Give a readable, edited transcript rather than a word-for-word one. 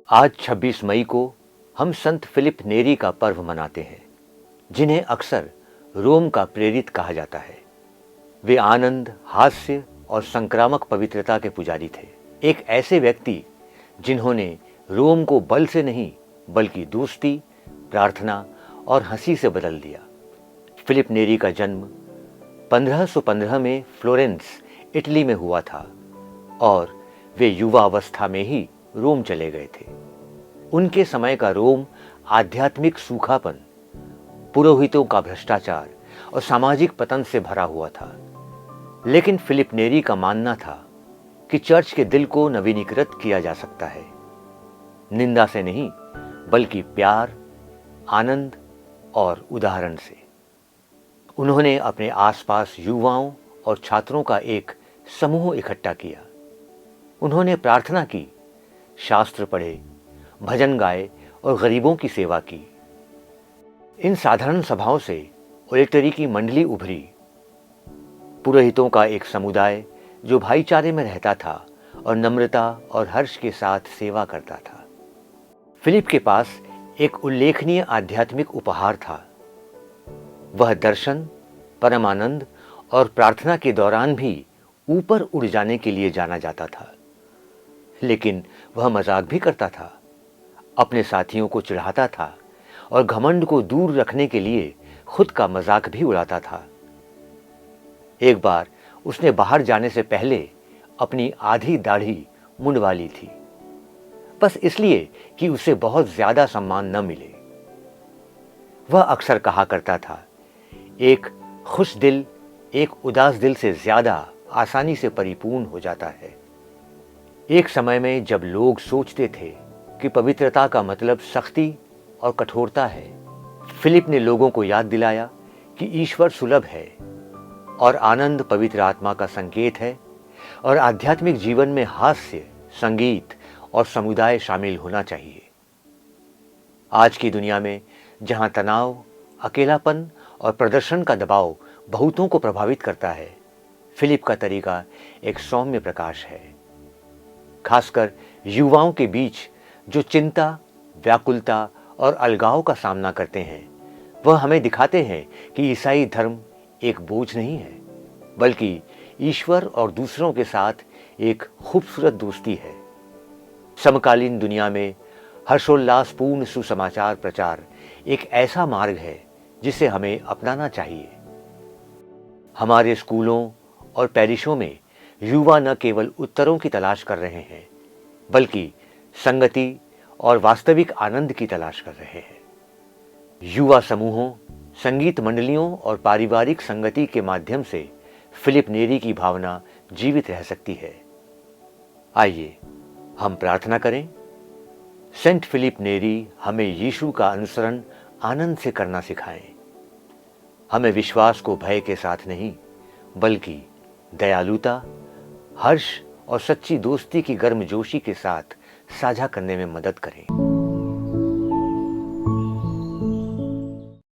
आज 26 मई को हम संत फिलिप नेरी का पर्व मनाते हैं, जिन्हें अक्सर रोम का प्रेरित कहा जाता है। वे आनंद, हास्य और संक्रामक पवित्रता के पुजारी थे। एक ऐसे व्यक्ति जिन्होंने रोम को बल से नहीं बल्कि दोस्ती, प्रार्थना और हंसी से बदल दिया। फिलिप नेरी का जन्म 1515 में फ्लोरेंस, इटली में हुआ था और वे युवा अवस्था में ही रोम चले गए थे। उनके समय का रोम आध्यात्मिक सूखापन, पुरोहितों का भ्रष्टाचार और सामाजिक पतन से भरा हुआ था। लेकिन फिलिप नेरी का मानना था कि चर्च के दिल को नवीनीकृत किया जा सकता है, निंदा से नहीं बल्कि प्यार, आनंद और उदाहरण से। उन्होंने अपने आसपास युवाओं और छात्रों का एक समूह इकट्ठा किया। उन्होंने प्रार्थना की, शास्त्र पढ़े, भजन गाए और गरीबों की सेवा की। इन साधारण सभाओं से ओलेटरी की मंडली उभरी, पुरोहितों का एक समुदाय जो भाईचारे में रहता था और नम्रता और हर्ष के साथ सेवा करता था। फिलिप के पास एक उल्लेखनीय आध्यात्मिक उपहार था। वह दर्शन, परमानंद और प्रार्थना के दौरान भी ऊपर उड़ जाने के लिए जाना जाता था। लेकिन वह मजाक भी करता था, अपने साथियों को चिढ़ाता था और घमंड को दूर रखने के लिए खुद का मजाक भी उड़ाता था। एक बार उसने बाहर जाने से पहले अपनी आधी दाढ़ी मुंडवा ली थी, बस इसलिए कि उसे बहुत ज्यादा सम्मान न मिले। वह अक्सर कहा करता था, एक खुश दिल एक उदास दिल से ज्यादा आसानी से परिपूर्ण हो जाता है। एक समय में जब लोग सोचते थे कि पवित्रता का मतलब सख्ती और कठोरता है, फिलिप ने लोगों को याद दिलाया कि ईश्वर सुलभ है और आनंद पवित्र आत्मा का संकेत है और आध्यात्मिक जीवन में हास्य, संगीत और समुदाय शामिल होना चाहिए। आज की दुनिया में जहां तनाव, अकेलापन और प्रदर्शन का दबाव बहुतों को प्रभावित करता है, फिलिप का तरीका एक सौम्य प्रकाश है। खासकर युवाओं के बीच जो चिंता, व्याकुलता और अलगाव का सामना करते हैं, वह हमें दिखाते हैं कि ईसाई धर्म एक बोझ नहीं है, बल्कि ईश्वर और दूसरों के साथ एक खूबसूरत दोस्ती है। समकालीन दुनिया में हर्षोल्लासपूर्ण सुसमाचार प्रचार एक ऐसा मार्ग है जिसे हमें अपनाना चाहिए। हमारे स्कूलों और पैरिशों में युवा न केवल उत्तरों की तलाश कर रहे हैं, बल्कि संगति और वास्तविक आनंद की तलाश कर रहे हैं। युवा समूहों, संगीत मंडलियों और पारिवारिक संगति के माध्यम से फिलिप नेरी की भावना जीवित रह सकती है। आइए हम प्रार्थना करें। सेंट फिलिप नेरी हमें यीशु का अनुसरण आनंद से करना सिखाएं। हमें विश्वास को भय के साथ नहीं बल्कि दयालुता, हर्ष और सच्ची दोस्ती की गर्मजोशी के साथ साझा करने में मदद करें।